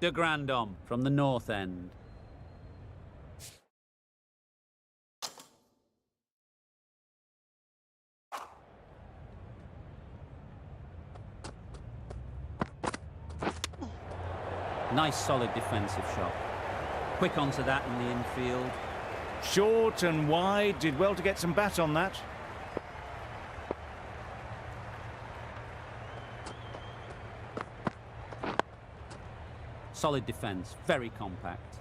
De Grandom from the north end. Nice solid defensive shot. Quick onto that in the infield. Short and wide, did well to get some bat on that. Solid defence, very compact.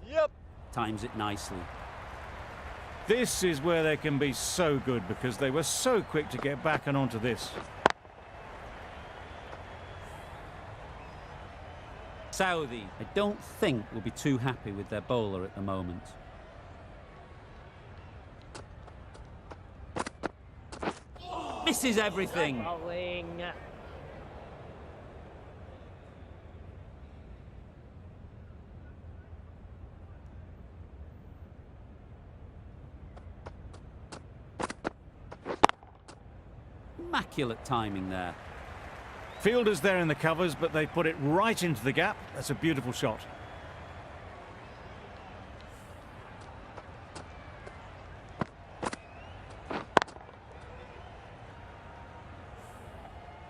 Yep. Times it nicely. This is where they can be so good because they were so quick to get back and onto this. Saudi, I don't think will be too happy with their bowler at the moment. Misses everything. Bowling. Immaculate timing there. Fielders there in the covers, but they put it right into the gap. That's a beautiful shot.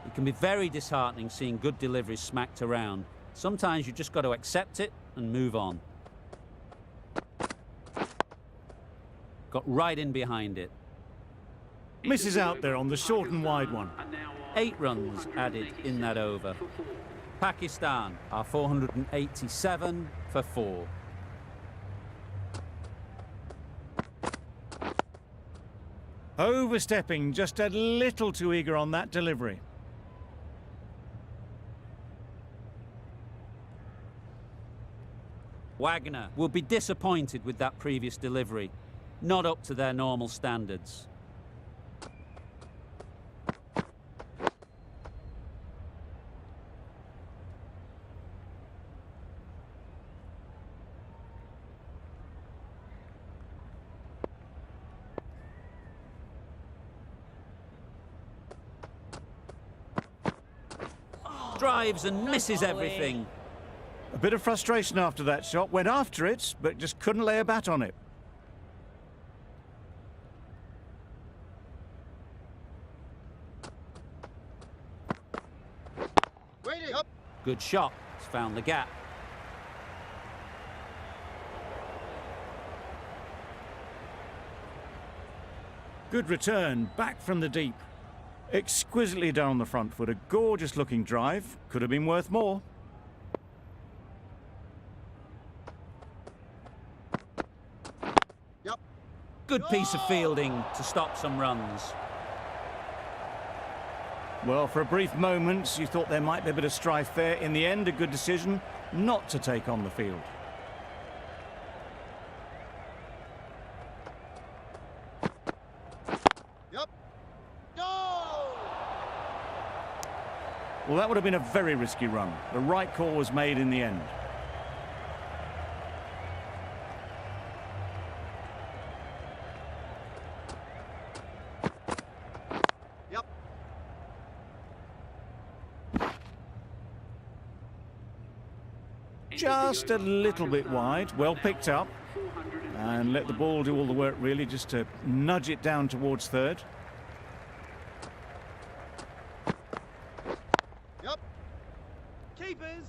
It can be very disheartening seeing good deliveries smacked around. Sometimes you just got to accept it and move on. Got right in behind it. Misses out there on the short and wide one. 8 runs added in that over. Pakistan are 487 for 4. Overstepping, just a little too eager on that delivery. Wagner will be disappointed with that previous delivery. Not up to their normal standards. Drives and misses everything. A bit of frustration after that shot. Went after it, but just couldn't lay a bat on it. Waiting. Up. Good shot. It's found the gap. Good return, back from the deep. Exquisitely done on the front foot. A gorgeous looking drive. Could have been worth more. Yep. Good piece of fielding to stop some runs. Well, for a brief moment, you thought there might be a bit of strife there. In the end, a good decision not to take on the field. Yep. Go! Well, that would have been a very risky run. The right call was made in the end. Yep. Just a little bit wide, well picked up. And let the ball do all the work, really, just to nudge it down towards third. Yep. Keepers.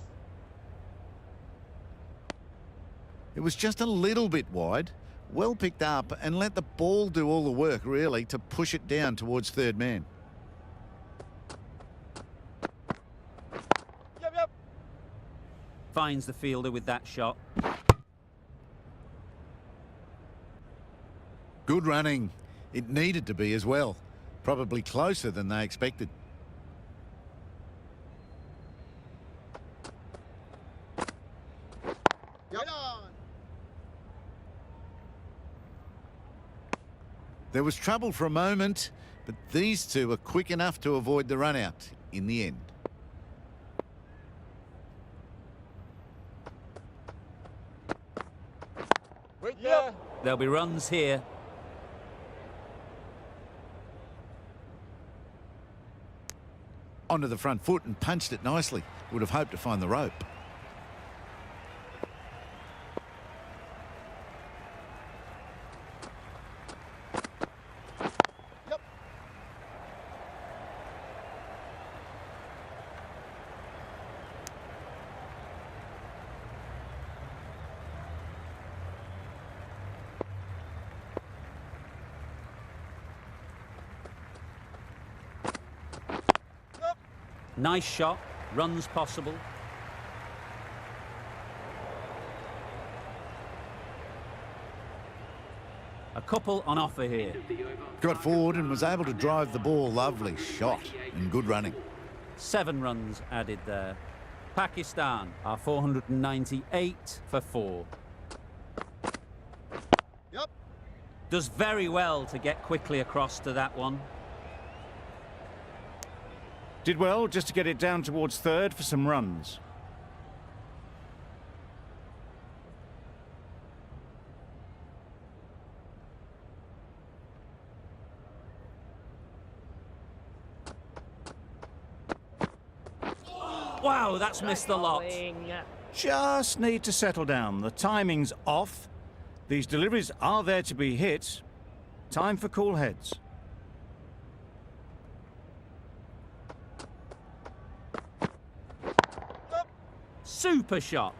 It was just a little bit wide, well picked up, and let the ball do all the work, really, to push it down towards third man. Yep, yep. Finds the fielder with that shot. Good running. It needed to be as well. Probably closer than they expected. Yep. On. There was trouble for a moment, but these two were quick enough to avoid the run-out in the end. Yeah. There'll be runs here. Onto the front foot and punched it nicely. Would have hoped to find the rope. Yep. Yep. Nice shot. Runs possible. A couple on offer here. Got forward and was able to drive the ball. Lovely shot and good running. 7 runs added there. Pakistan are 498 for 4. Yep. Does very well to get quickly across to that one. Did well just to get it down towards third for some runs. Wow, that's missed the lot. Just need to settle down. The timing's off. These deliveries are there to be hit. Time for cool heads. Super shot.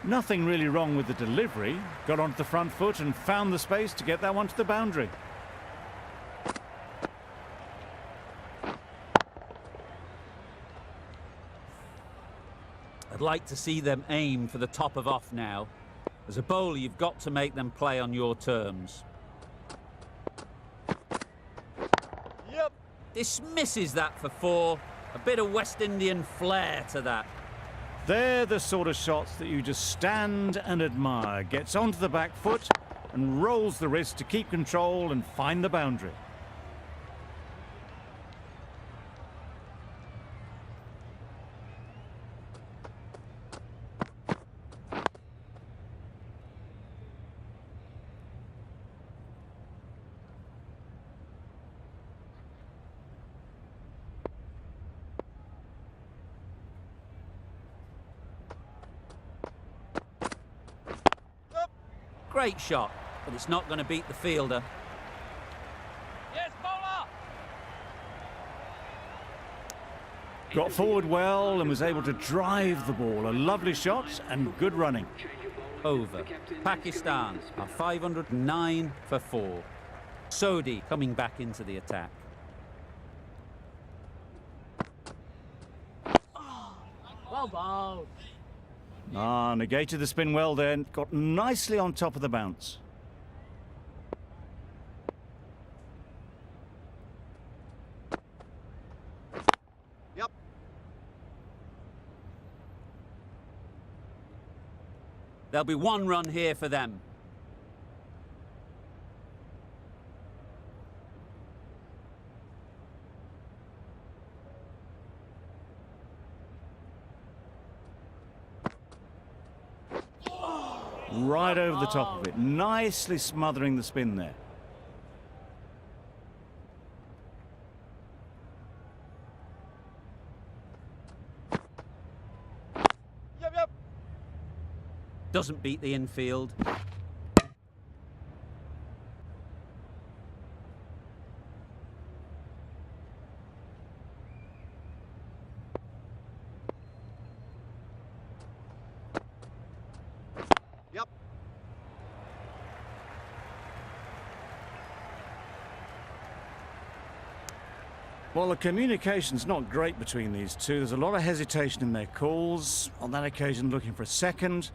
Nothing really wrong with the delivery. Got onto the front foot and found the space to get that one to the boundary. I'd like to see them aim for the top of off now. As a bowler, you've got to make them play on your terms. Yep. Dismisses that for 4. A bit of West Indian flair to that. They're the sort of shots that you just stand and admire. Gets onto the back foot and rolls the wrist to keep control and find the boundary. Great shot, but it's not going to beat the fielder. Yes, bowler. Got forward well and was able to drive the ball. A lovely shot and good running. Over. Pakistan are 509 for 4. Sodhi coming back into the attack. Well bowled. Negated the spin well there. Got nicely on top of the bounce. Yep. There'll be 1 run here for them. Right over the top of it. Nicely smothering the spin there. Yep, yep. Doesn't beat the infield. Yep. Well, the communication's not great between these two. There's a lot of hesitation in their calls. On that occasion, looking for a second.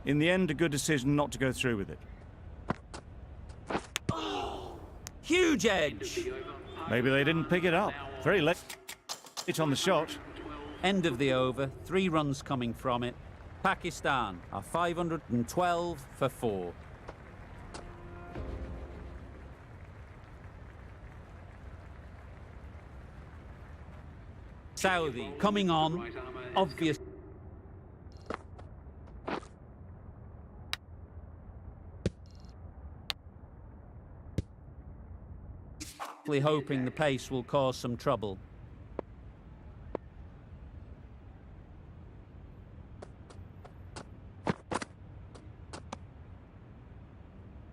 In the end, a good decision not to go through with it. Huge edge. Maybe they didn't pick it up. Very late. It's on the shot. End of the over. 3 runs coming from it. Pakistan are 512 for 4. Saudi coming on. Obvious. desperately hoping the pace will cause some trouble.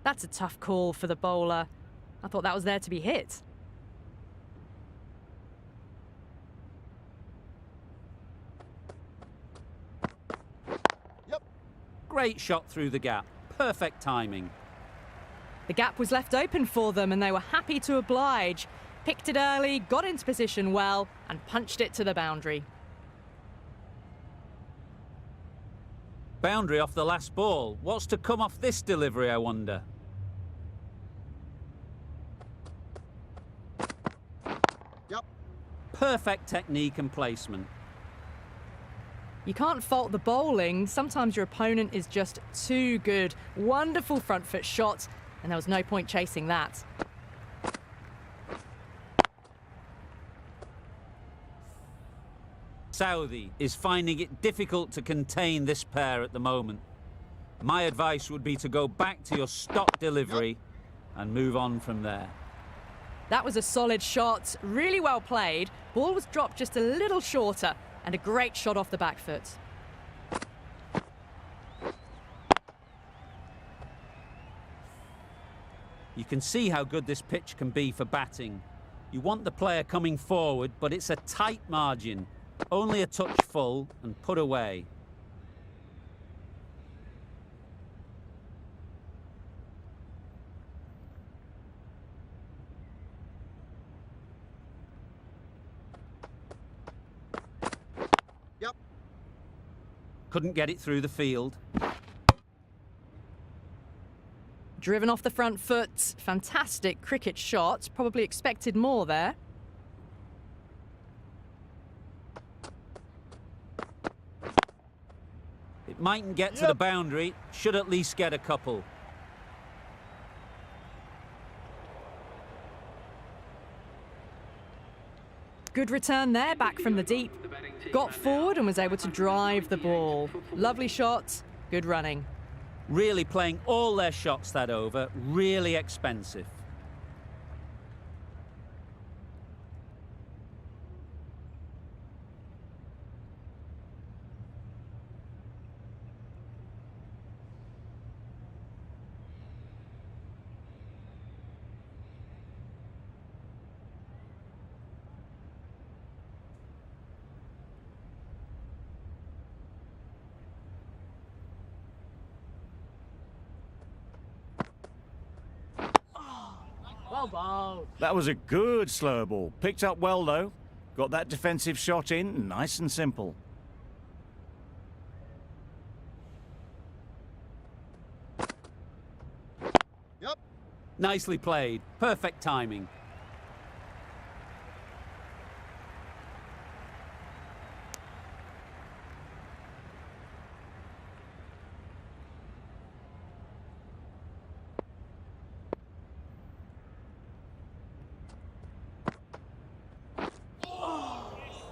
That's a tough call for the bowler. I thought that was there to be hit. Yep. Great shot through the gap. Perfect timing. The gap was left open for them and they were happy to oblige. Picked it early, got into position well, and punched it to the boundary. Boundary off the last ball. What's to come off this delivery, I wonder? Yep. Perfect technique and placement. You can't fault the bowling. Sometimes your opponent is just too good. Wonderful front foot shot, and there was no point chasing that. Southey is finding it difficult to contain this pair at the moment. My advice would be to go back to your stock delivery and move on from there. That was a solid shot, really well played. Ball was dropped just a little shorter, and a great shot off the back foot. You can see how good this pitch can be for batting. You want the player coming forward, but it's a tight margin. Only a touch full and put away. Yep. Couldn't get it through the field. Driven off the front foot. Fantastic cricket shot. Probably expected more there. It mightn't get to the boundary, should at least get a couple. Good return there, back from the deep. Got forward and was able to drive the ball. Lovely shot, good running. Really playing all their shots that over, really expensive. Well bowled. That was a good slow ball. Picked up well, though. Got that defensive shot in, nice and simple. Yep. Nicely played, perfect timing.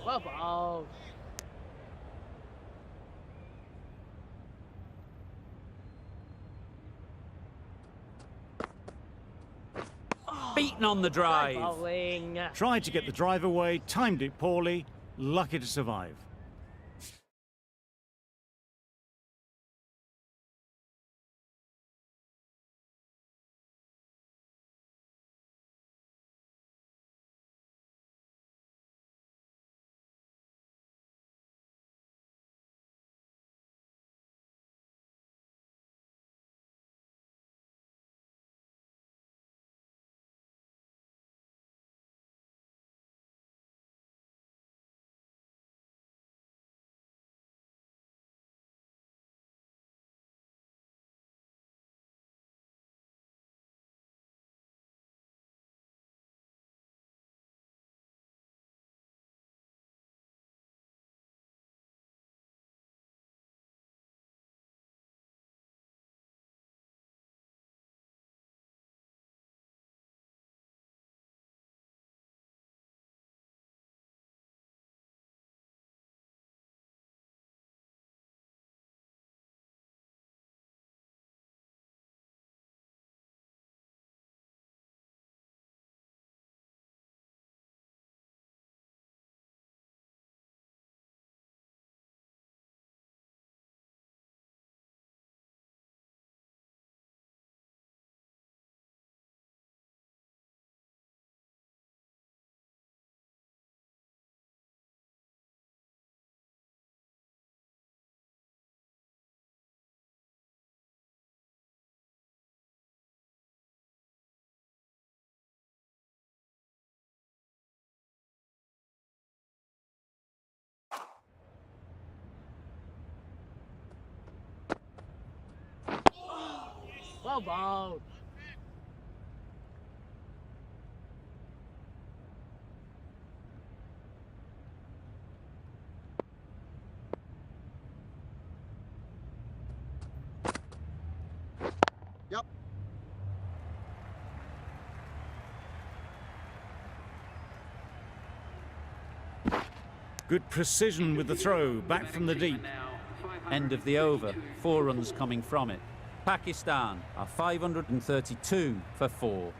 Well bowled. Beaten on the drive. Bowling. Tried to get the drive away, timed it poorly, lucky to survive. Well bowled. Yep. Good precision with the throw, back from the deep. End of the over. 4 runs coming from it. Pakistan are 532 for 4.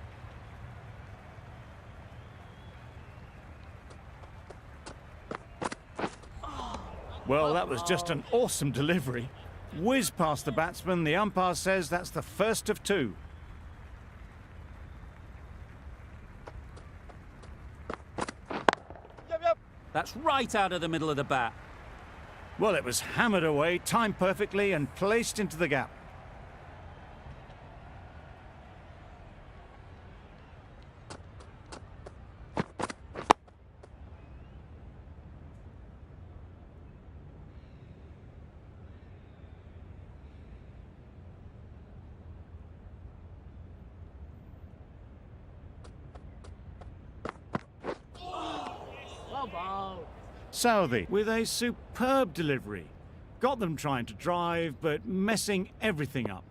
Well, that was just an awesome delivery. Whiz past the batsman. The umpire says that's the first of 2. Yep. That's right out of the middle of the bat. Well, it was hammered away, timed perfectly and placed into the gap. Well bowled. Southey with a superb delivery. Got them trying to drive, but messing everything up.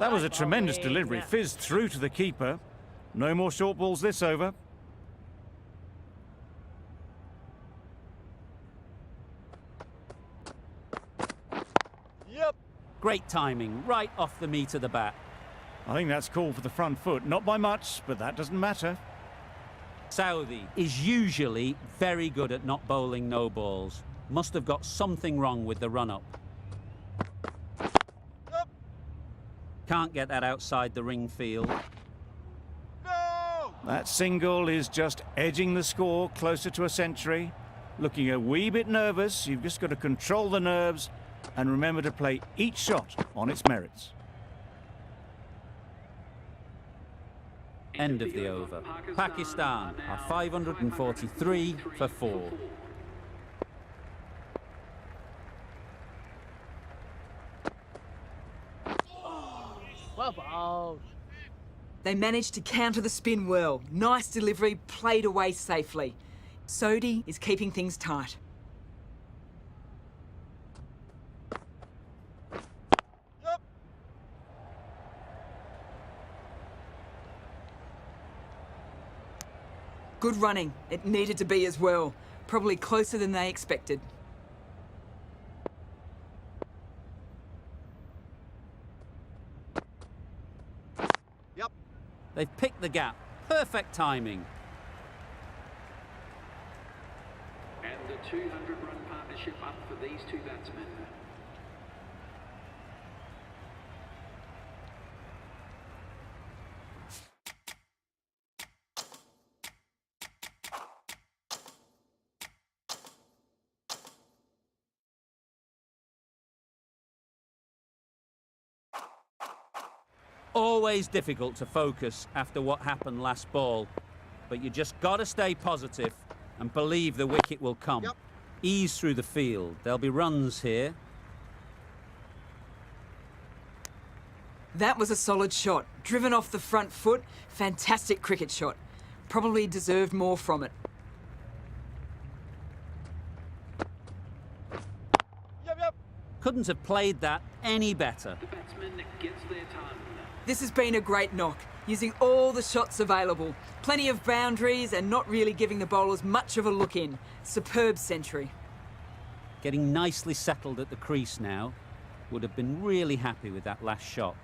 That was a tremendous delivery. Fizzed through to the keeper. No more short balls this over. Yep. Great timing, right off the meat of the bat. I think that's called for the front foot. Not by much, but that doesn't matter. Southey is usually very good at not bowling no balls. Must have got something wrong with the run-up. Yep. Can't get that outside the ring field. No. That single is just edging the score closer to a century. Looking a wee bit nervous. You've just got to control the nerves and remember to play each shot on its merits. End of the over. Pakistan are 543 for 4. Well bowled. They managed to counter the spin well. Nice delivery, played away safely. Sodhi is keeping things tight. Yep. Good running. It needed to be as well. Probably closer than they expected. Yep. They've picked the gap. Perfect timing. And the 200-run partnership up for these two batsmen. Always difficult to focus after what happened last ball, but you just got to stay positive and believe the wicket will come. Yep. Ease through the field. There'll be runs here. That was a solid shot. Driven off the front foot. Fantastic cricket shot. Probably deserved more from it. Yep. Couldn't have played that any better. The batsman gets their time. This has been a great knock, using all the shots available. Plenty of boundaries and not really giving the bowlers much of a look in. Superb century. Getting nicely settled at the crease now. Would have been really happy with that last shot.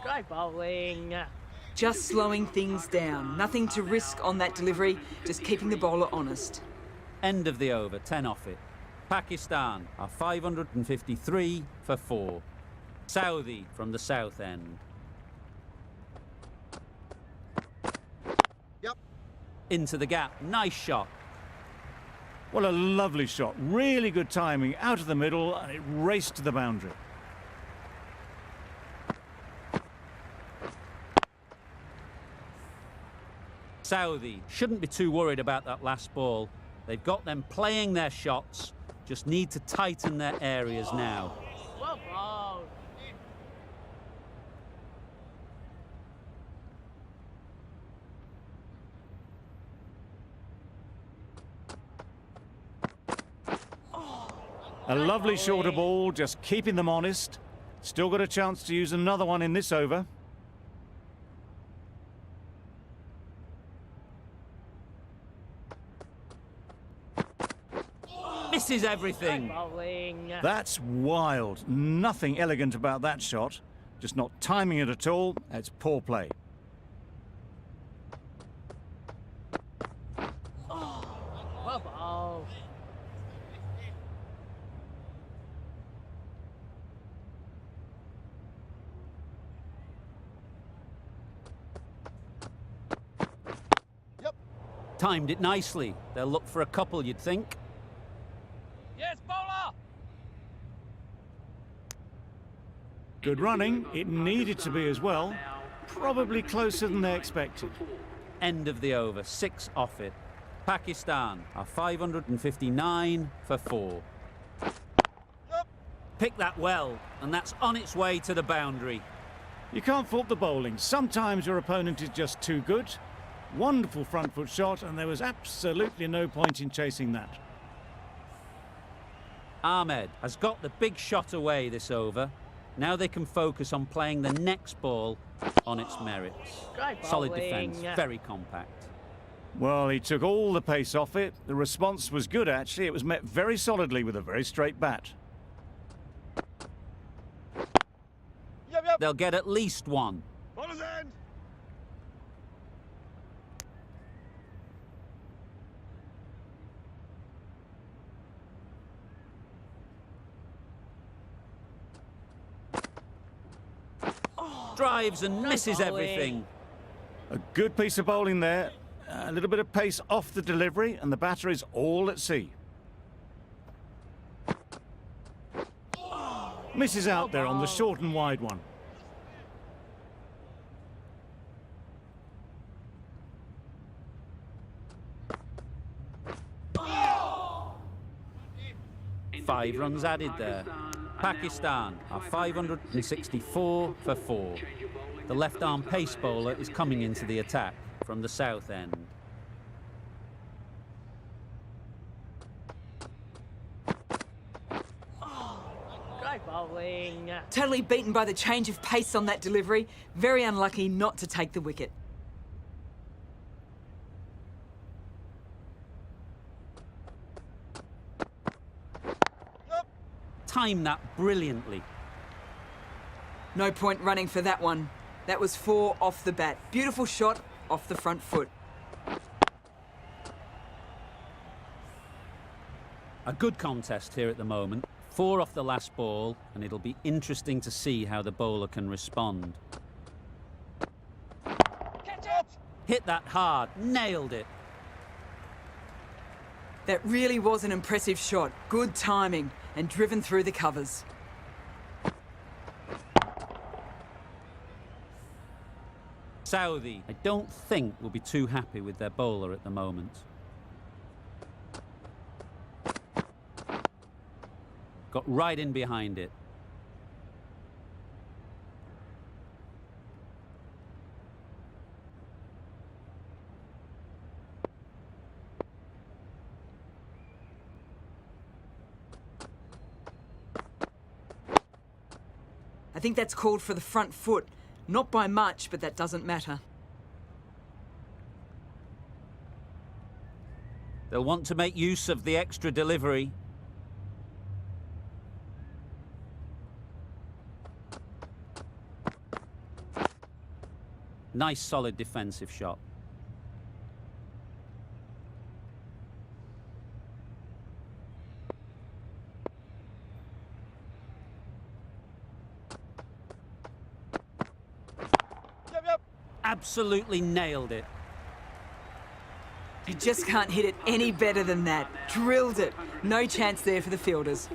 Great bowling. Just slowing things down. Nothing to risk on that delivery, just keeping the bowler honest. End of the over, 10 off it. Pakistan are 553 for 4. Southey from the south end. Yep. Into the gap, nice shot. What a lovely shot. Really good timing. Out of the middle and it raced to the boundary. Southey shouldn't be too worried about that last ball. They've got them playing their shots, just need to tighten their areas now. Well bowled. A lovely shorter ball, just keeping them honest. Still got a chance to use another one in this over. Misses everything. Bowling. That's wild. Nothing elegant about that shot. Just not timing it at all. It's poor play. Well bowled. Timed it nicely. They'll look for a couple, you'd think. Yes, bowler. Good running. It needed to be as well. Probably closer than they expected. End of the over, 6 off it. Pakistan are 559 for 4. Pick that well, and that's on its way to the boundary. You can't fault the bowling. Sometimes your opponent is just too good. Wonderful front foot shot, and there was absolutely no point in chasing that. Ahmed has got the big shot away this over. Now they can focus on playing the next ball on its merits. Great Solid bowling. defence, very compact. Well, he took all the pace off it. The response was good, actually. It was met very solidly with a very straight bat. Yep. They'll get at least one. Bowler's end. Drives and misses bowling. everything. A good piece of bowling there. A little bit of pace off the delivery, and the batter is all at sea. Misses out there on the short and wide one. Five runs added there. Pakistan are 564 for 4. The left-arm pace bowler is coming into the attack from the south end. Great bowling. Totally beaten by the change of pace on that delivery. Very unlucky not to take the wicket. Timed that brilliantly. No point running for that one. That was 4 off the bat. Beautiful shot off the front foot. A good contest here at the moment. 4 off the last ball, and it'll be interesting to see how the bowler can respond. Catch it. Hit that hard, nailed it. That really was an impressive shot. Good timing and driven through the covers. Saudi, I don't think, will be too happy with their bowler at the moment. Got right in behind it. I think that's called for the front foot. Not by much, but that doesn't matter. They'll want to make use of the extra delivery. Nice solid defensive shot. Yep. Absolutely nailed it. You just can't hit it any better than that. Drilled it. No chance there for the fielders.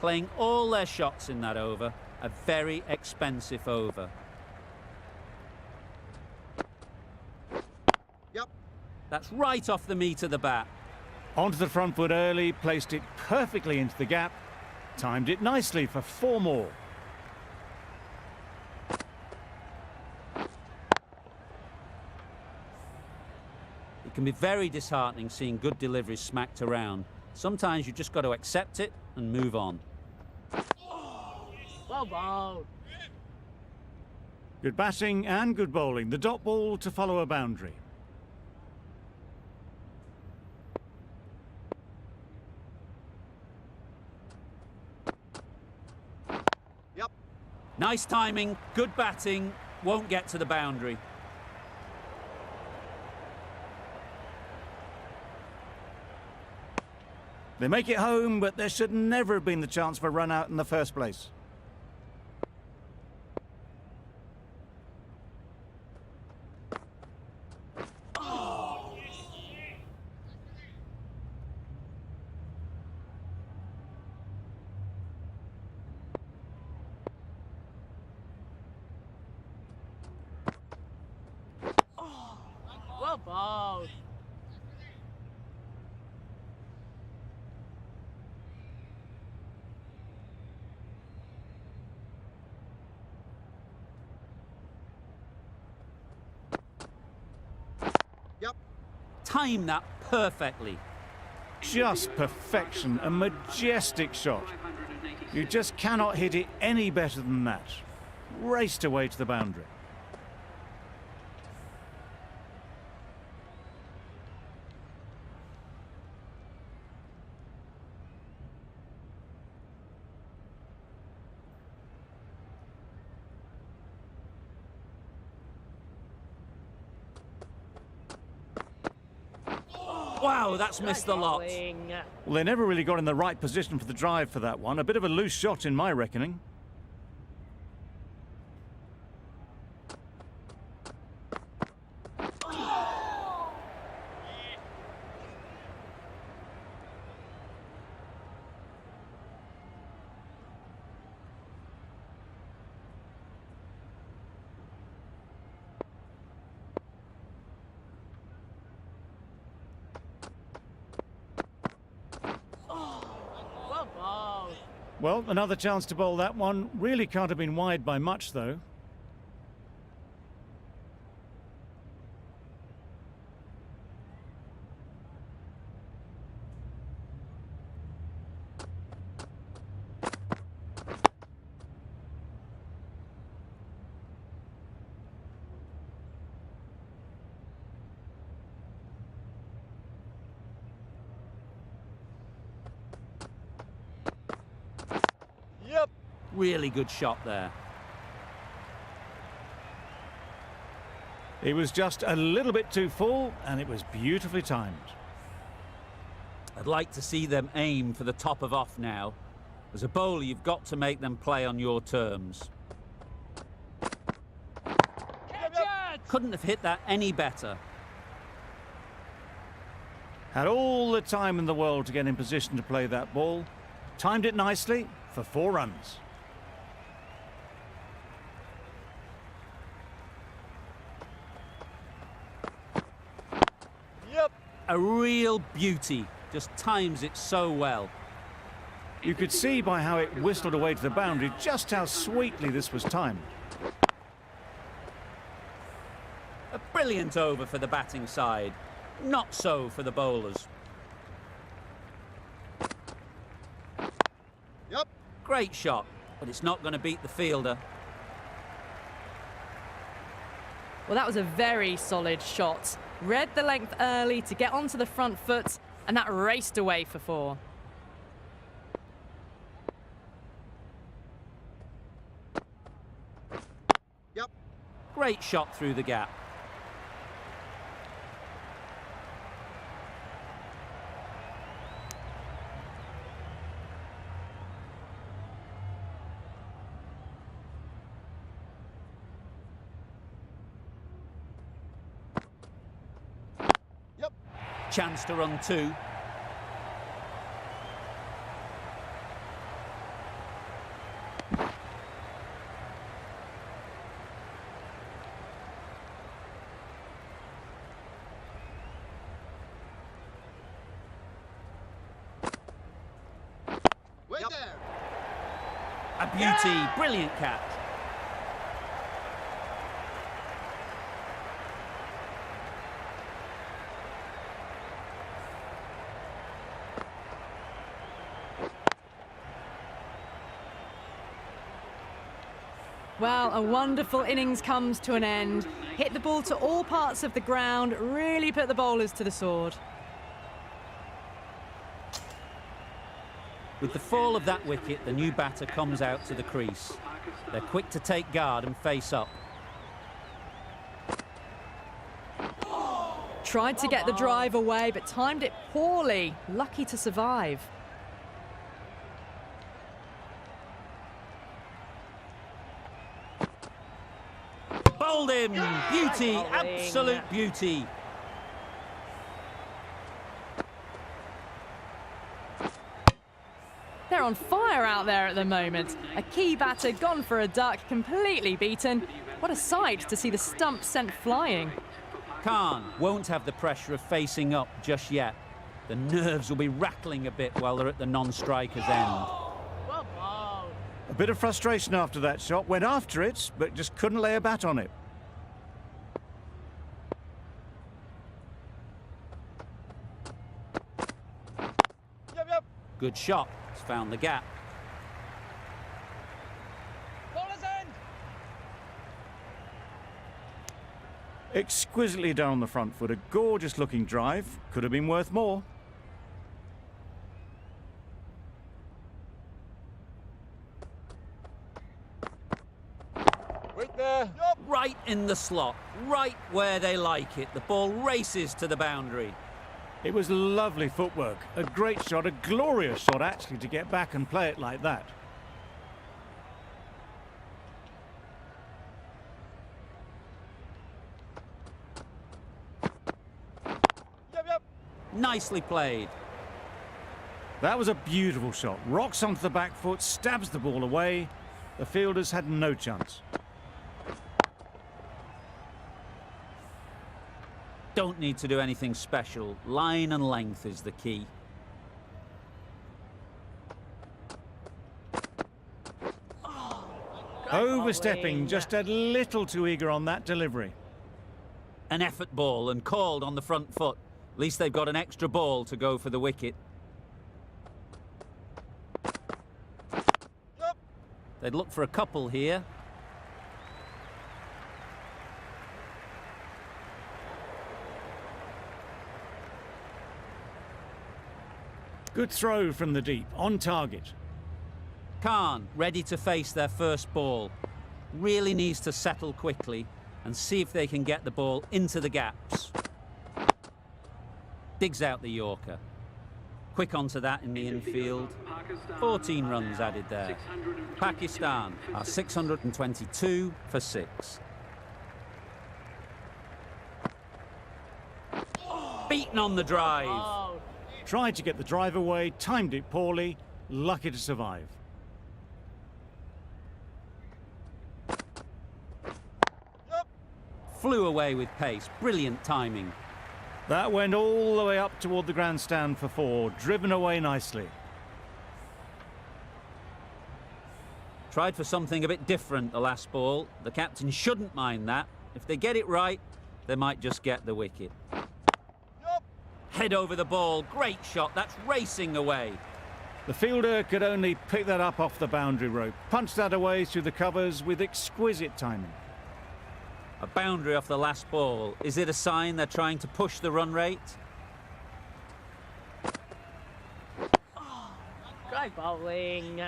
Playing all their shots in that over. A very expensive over. Yep. That's right off the meat of the bat. Onto the front foot early, placed it perfectly into the gap, timed it nicely for 4 more. It can be very disheartening seeing good deliveries smacked around. Sometimes you just got to accept it and move on. Well bowled. Good batting and good bowling. The dot ball to follow a boundary. Nice timing, good batting, won't get to the boundary. They make it home, but there should never have been the chance for a run out in the first place. Well bowled. Time that perfectly. Just perfection, a majestic shot. You just cannot hit it any better than that. Raced away to the boundary. Wow, that's missed the lot. Bowling. Well, they never really got in the right position for the drive for that one. A bit of a loose shot in my reckoning. Well bowled. Well, another chance to bowl that one. Really can't have been wide by much, though. Yep. Really good shot there. It was just a little bit too full, and it was beautifully timed. I'd like to see them aim for the top of off now. As a bowler, you've got to make them play on your terms. Catch it. Couldn't have hit that any better. Had all the time in the world to get in position to play that ball. Timed it nicely for 4 runs. Yep. A real beauty. Just times it so well. You could see by how it whistled away to the boundary just how sweetly this was timed. A brilliant over for the batting side. Not so for the bowlers. Yep. Great shot, but it's not going to beat the fielder. Well, that was a very solid shot. Read the length early to get onto the front foot, and that raced away for 4. Yep. Great shot through the gap. Yep. Chance to run 2. Yep. A beauty, brilliant catch. Well, a wonderful innings comes to an end. Hit the ball to all parts of the ground, really put the bowlers to the sword. With the fall of that wicket, the new batter comes out to the crease. They're quick to take guard and face up. Tried to get the drive away, but timed it poorly. Lucky to survive. Bowled him! Beauty, absolute beauty. They're on fire out there at the moment. A key batter gone for a duck, completely beaten. What a sight to see the stump sent flying. Khan won't have the pressure of facing up just yet. The nerves will be rattling a bit while they're at the non-striker's end. A bit of frustration after that shot. Went after it, but just couldn't lay a bat on it. Yep, yep. Good shot. It's found the gap. Bowler's end. Exquisitely done on the front foot. A gorgeous looking drive. Could have been worth more. Wait there. Yep. Right in the slot, right where they like it. The ball races to the boundary. It was lovely footwork. A great shot, a glorious shot actually, to get back and play it like that. Yep, yep. Nicely played. That was a beautiful shot. Rocks onto the back foot, stabs the ball away. The fielders had no chance. Don't need to do anything special. Line and length is the key. Overstepping, just a little too eager on that delivery. An effort ball and called on the front foot. At least they've got an extra ball to go for the wicket. Yep. They'd look for a couple here. Good throw from the deep, on target. Khan ready to face their first ball. Really needs to settle quickly and see if they can get the ball into the gaps. Digs out the Yorker. Quick onto that in the infield. 14 runs added there. Pakistan are 622 for 6. Beaten on the drive. Tried to get the drive away, timed it poorly, lucky to survive. Yep. Flew away with pace. Brilliant timing. That went all the way up toward the grandstand for 4, driven away nicely. Tried for something a bit different the last ball. The captain shouldn't mind that. If they get it right, they might just get the wicket. Yep. Head over the ball. Great shot. That's racing away. The fielder could only pick that up off the boundary rope. Punched that away through the covers with exquisite timing. A boundary off the last ball. Is it a sign they're trying to push the run rate? Great bowling.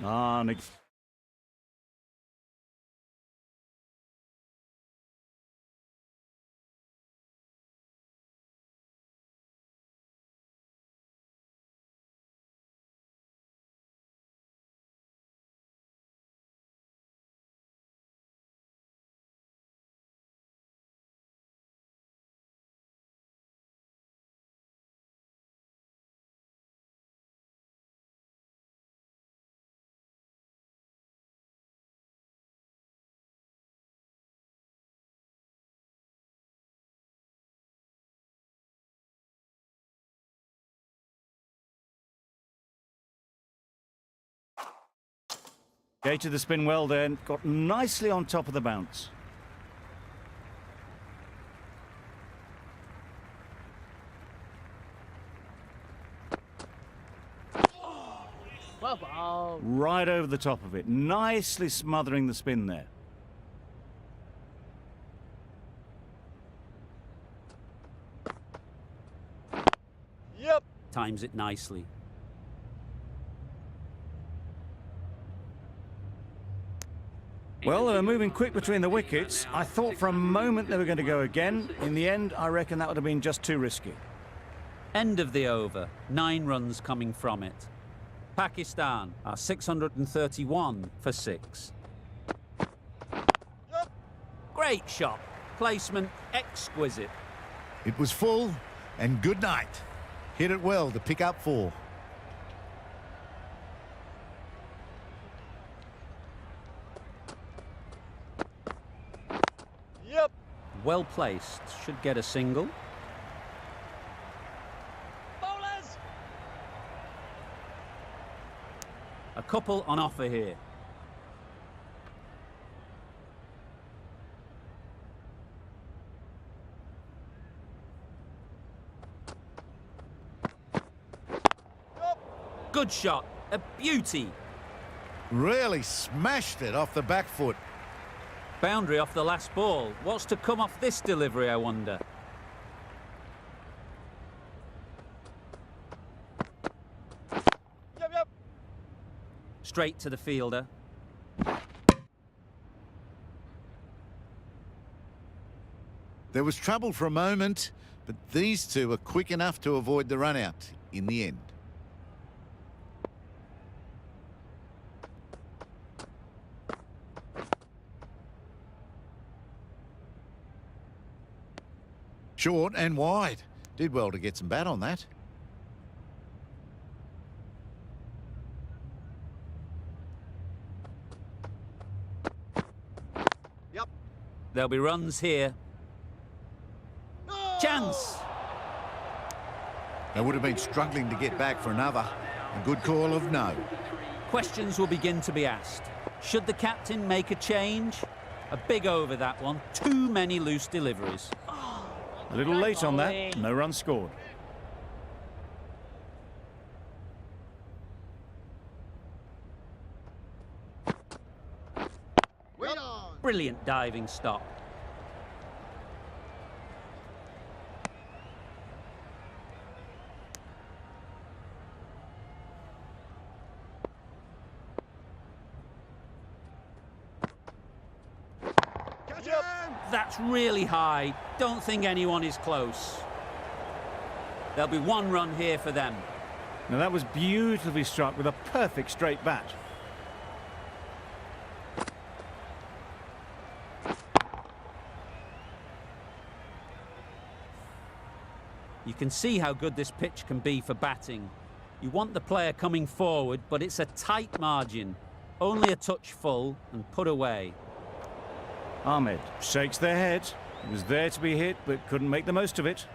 Ah, Gated the spin well then, got nicely on top of the bounce. Well ball. Right over the top of it, nicely smothering the spin there. Yep. Times it nicely. Well, they were moving quick between the wickets. I thought for a moment they were going to go again. In the end, I reckon that would have been just too risky. End of the over, 9 runs coming from it. Pakistan are 631 for 6. Yep. Great shot. Placement exquisite. It was full, and good night. Hit it well to pick up 4. Yep. Well placed. Should get a single. Bowlers. A couple on offer here. Good shot. A beauty. Really smashed it off the back foot. Boundary off the last ball. What's to come off this delivery, I wonder? Yep, yep. Straight to the fielder. There was trouble for a moment, but these two were quick enough to avoid the run-out in the end. Short and wide. Did well to get some bat on that. Yep. There'll be runs here. No! Chance! They would have been struggling to get back for another. A good call of no. Questions will begin to be asked. Should the captain make a change? A big over that one. Too many loose deliveries. A little late on that, no run scored. Wait on. Brilliant diving stop. Catch him. That's really high. Don't think anyone is close. There'll be 1 run here for them. Now that was beautifully struck with a perfect straight bat. You can see how good this pitch can be for batting. You want the player coming forward, but it's a tight margin. Only a touch full and put away. Ahmed shakes their head. It was there to be hit, but couldn't make the most of it.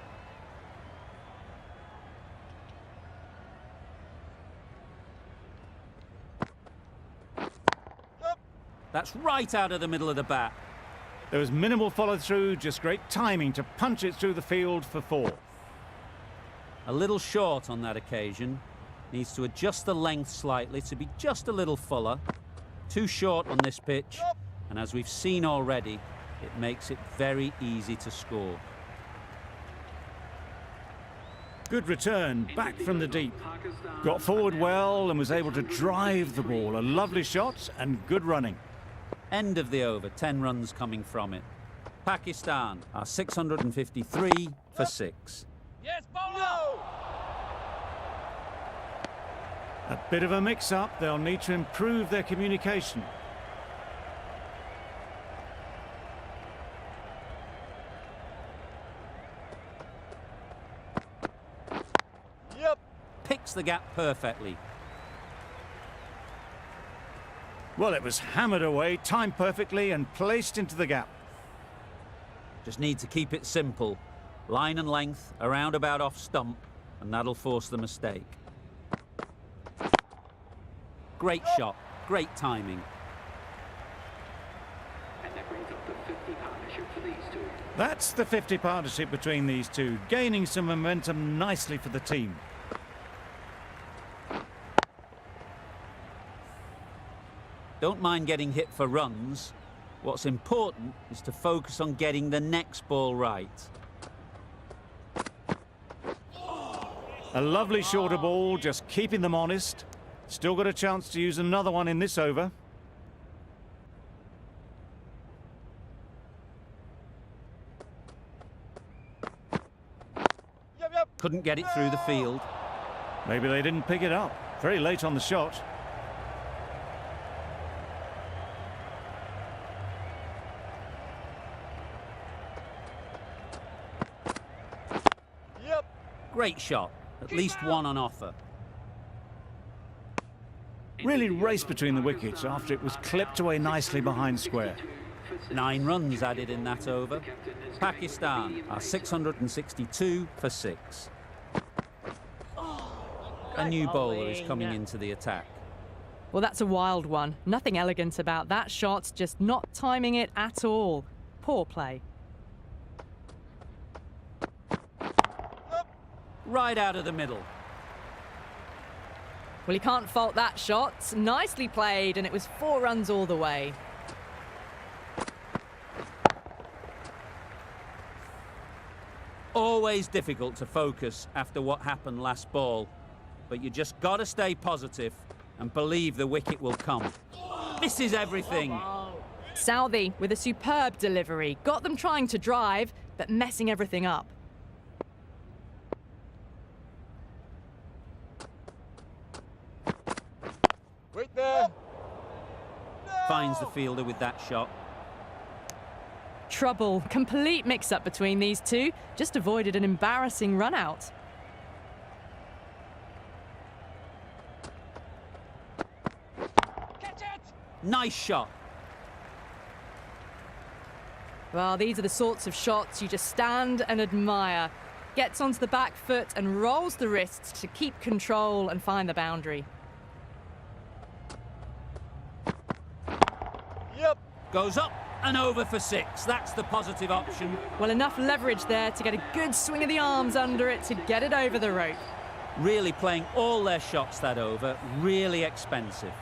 Yep. That's right out of the middle of the bat. There was minimal follow-through, just great timing to punch it through the field for 4. A little short on that occasion. Needs to adjust the length slightly to be just a little fuller. Too short on this pitch. Yep. And as we've seen already, it makes it very easy to score. Good return, back from the deep. Got forward well and was able to drive the ball. A lovely shot and good running. End of the over, 10 runs coming from it. Pakistan are 653 for 6. Yes, bowler. A bit of a mix-up. They'll need to improve their communication. Yep. Picks the gap perfectly. Well, it was hammered away, timed perfectly and placed into the gap. Just need to keep it simple. Line and length, around about off stump, and that'll force the mistake. Great shot, great timing. these two. That's the 50 partnership between these two, gaining some momentum nicely for the team. Don't mind getting hit for runs. What's important is to focus on getting the next ball right. A lovely shorter ball, just keeping them honest. Still got a chance to use another one in this over. Couldn't get it through the field. Maybe they didn't pick it up. Very late on the shot. Great shot. At least one on offer. Really raced between the wickets after it was clipped away nicely behind square. 9 runs added in that over. Pakistan are 662 for 6. A new bowler is coming into the attack. Well, that's a wild one. Nothing elegant about that shot, just not timing it at all. Poor play. Right out of the middle. Well, you can't fault that shot. Nicely played, and it was 4 runs all the way. Always difficult to focus after what happened last ball, but you just got to stay positive and believe the wicket will come. Misses everything. Southey with a superb delivery. Got them trying to drive, but messing everything up. Wait there. Finds the fielder with that shot. Trouble. Complete mix-up between these two. Just avoided an embarrassing run-out. Nice shot. Well, these are the sorts of shots you just stand and admire. Gets onto the back foot and rolls the wrists to keep control and find the boundary. Goes up and over for 6. That's the positive option. Well, enough leverage there to get a good swing of the arms under it to get it over the rope. Really playing all their shots that over. Really expensive.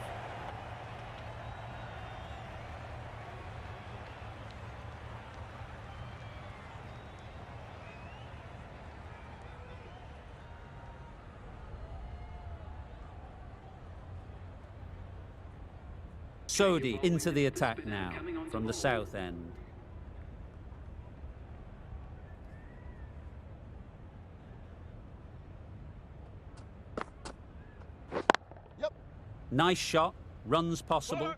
Sodhi into the attack now from the south end. Nice shot, runs possible.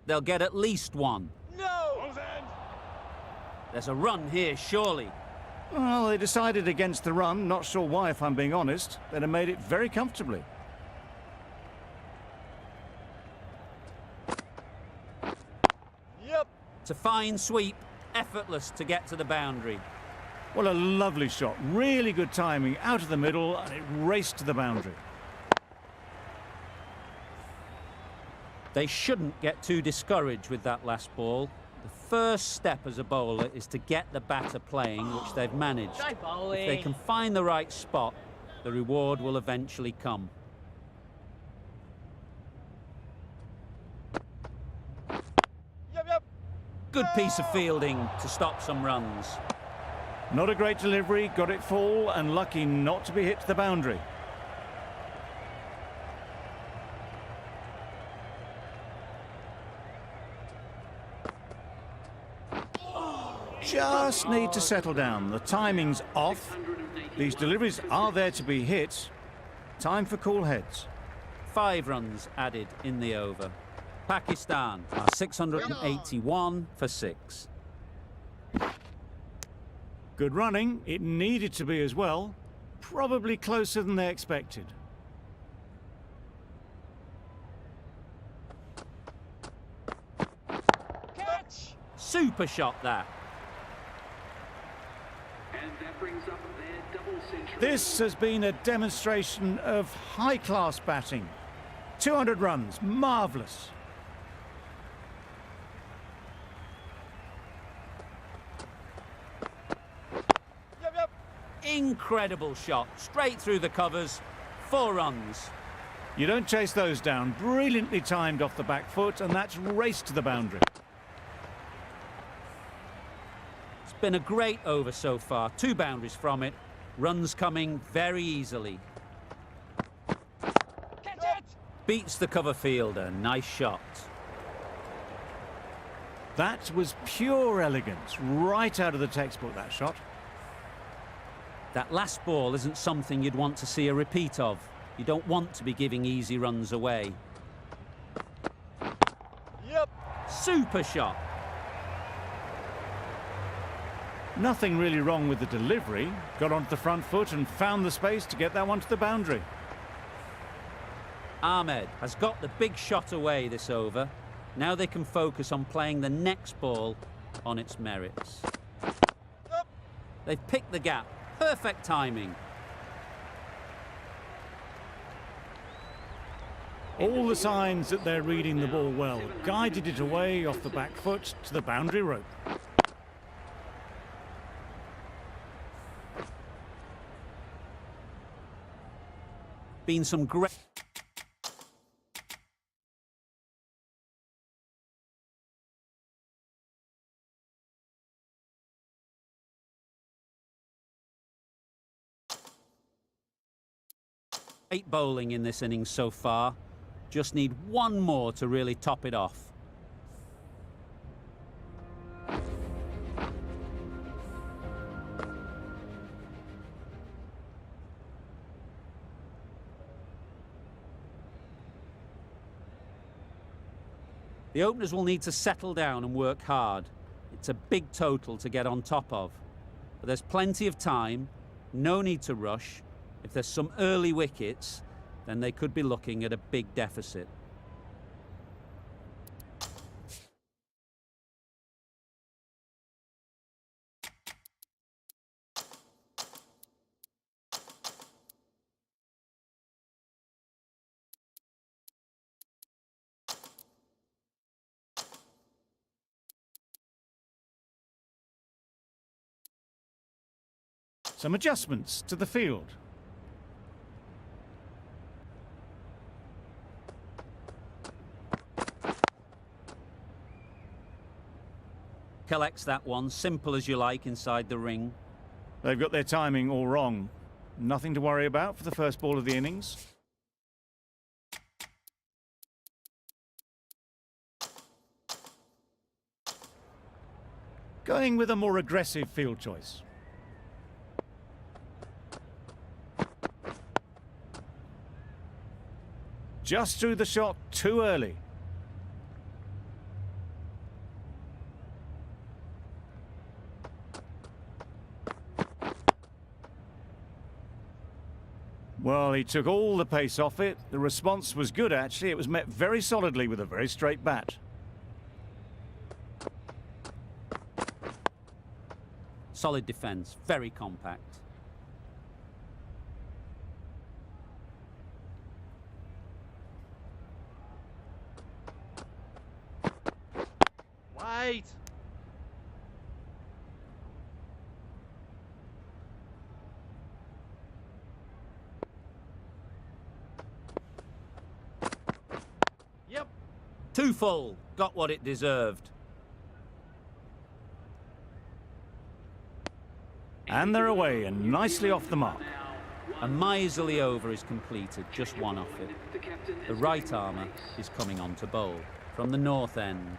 They'll get at least one. No! There's a run here, surely. Well, they decided against the run. Not sure why, if I'm being honest. They'd have made it very comfortably. It's a fine sweep, effortless to get to the boundary. Well, a lovely shot. Really good timing. Out of the middle, and it raced to the boundary. They shouldn't get too discouraged with that last ball. The first step as a bowler is to get the batter playing, which they've managed. If they can find the right spot, the reward will eventually come. Good piece of fielding to stop some runs. Not a great delivery, got it full, and lucky not to be hit to the boundary. Just need to settle down. The timing's off. These deliveries are there to be hit. Time for cool heads. 5 runs added in the over. Pakistan are 681 for 6. Good running. It needed to be as well. Probably closer than they expected. Super shot that. And that brings up their double century. This has been a demonstration of high-class batting. 200 runs, marvellous. Incredible shot, straight through the covers, 4 runs. You don't chase those down. Brilliantly timed off the back foot, and that's raced to the boundary. It's been a great over so far, 2 boundaries from it, runs coming very easily. Catch it! Beats the cover fielder, nice shot. That was pure elegance, right out of the textbook, that shot. That last ball isn't something you'd want to see a repeat of. You don't want to be giving easy runs away. Yep. Super shot. Nothing really wrong with the delivery. Got onto the front foot and found the space to get that one to the boundary. Ahmed has got the big shot away this over. Now they can focus on playing the next ball on its merits. Yep. They've picked the gap. Perfect timing. All the signs that they're reading the ball well. Guided it away off the back foot to the boundary rope. Been some great... great bowling in this innings so far. Just need one more to really top it off. The openers will need to settle down and work hard. It's a big total to get on top of. But there's plenty of time, no need to rush. If there's some early wickets, then they could be looking at a big deficit. Some adjustments to the field. Collects that one, simple as you like, inside the ring. They've got their timing all wrong. Nothing to worry about for the first ball of the innings. Going with a more aggressive field choice. Just threw the shot too early. Well, he took all the pace off it. The response was good, actually. It was met very solidly with a very straight bat. Solid defence, very compact. Wait. Yep. Too full, got what it deserved. And they're away and nicely off the mark. A miserly over is completed, just one off it. The right armour is coming on to bowl from the north end.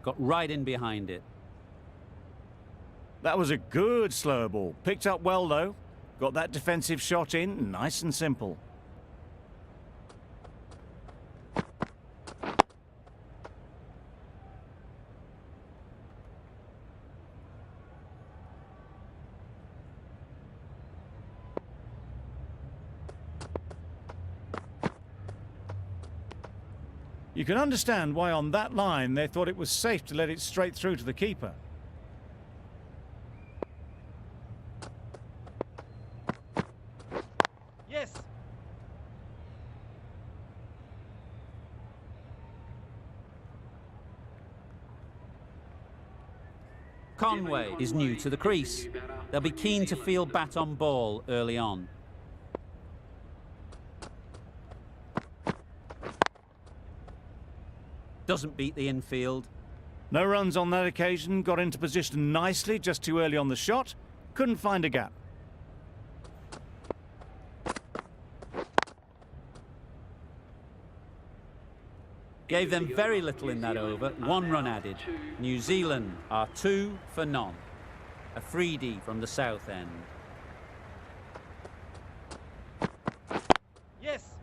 Got right in behind it. That was a good slower ball. Picked up well, though. Got that defensive shot in, nice and simple. You can understand why on that line they thought it was safe to let it straight through to the keeper. Yes. Conway is new to the crease. They'll be keen to field bat on ball early on. Doesn't beat the infield. No runs on that occasion, got into position nicely just too early on the shot. Couldn't find a gap. Gave them very little in that over, 1 run added. New Zealand are 2 for none. A freebie from the south end. Yes.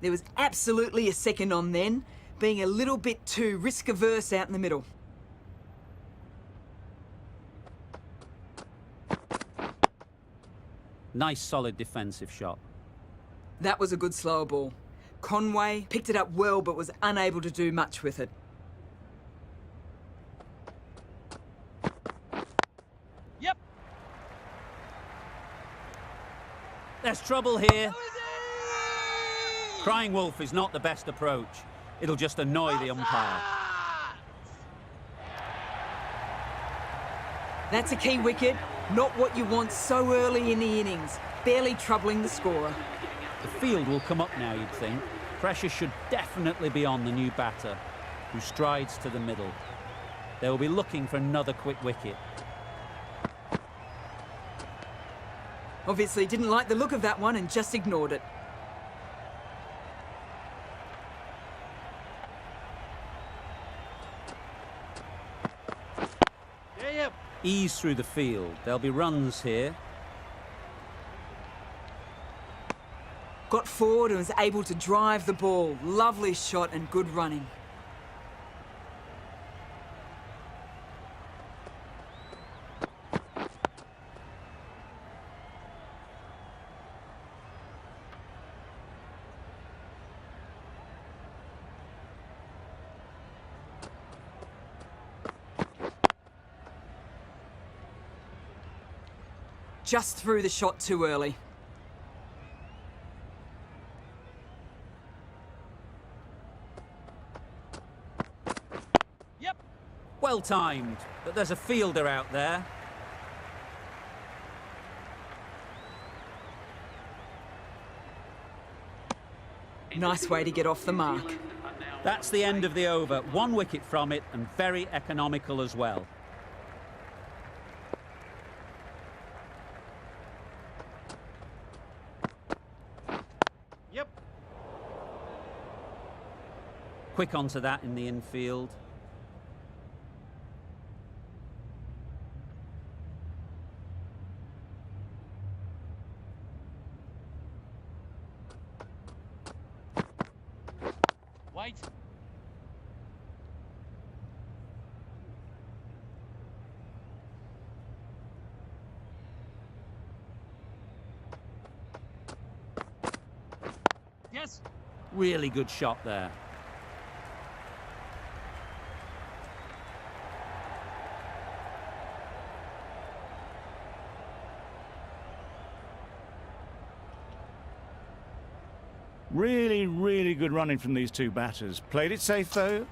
There was absolutely a second on then, being a little bit too risk-averse out in the middle. Nice solid defensive shot. That was a good slower ball. Conway picked it up well but was unable to do much with it. Yep. There's trouble here. Crying wolf is not the best approach. It'll just annoy the umpire. That's a key wicket, not what you want so early in the innings, barely troubling the scorer. The field will come up now, you'd think. Pressure should definitely be on the new batter, who strides to the middle. They will be looking for another quick wicket. Obviously didn't like the look of that one and just ignored it. Yep. Ease through the field. There'll be runs here. Got forward and was able to drive the ball. Lovely shot and good running. Just threw the shot too early. Yep. Well timed, but there's a fielder out there. Nice way to get off the mark. That's the end of the over. 1 wicket from it and very economical as well. Yep. Quick onto that in the infield. Wait. Yes. Really good shot there. Really, really good running from these two batters. Played it safe, though.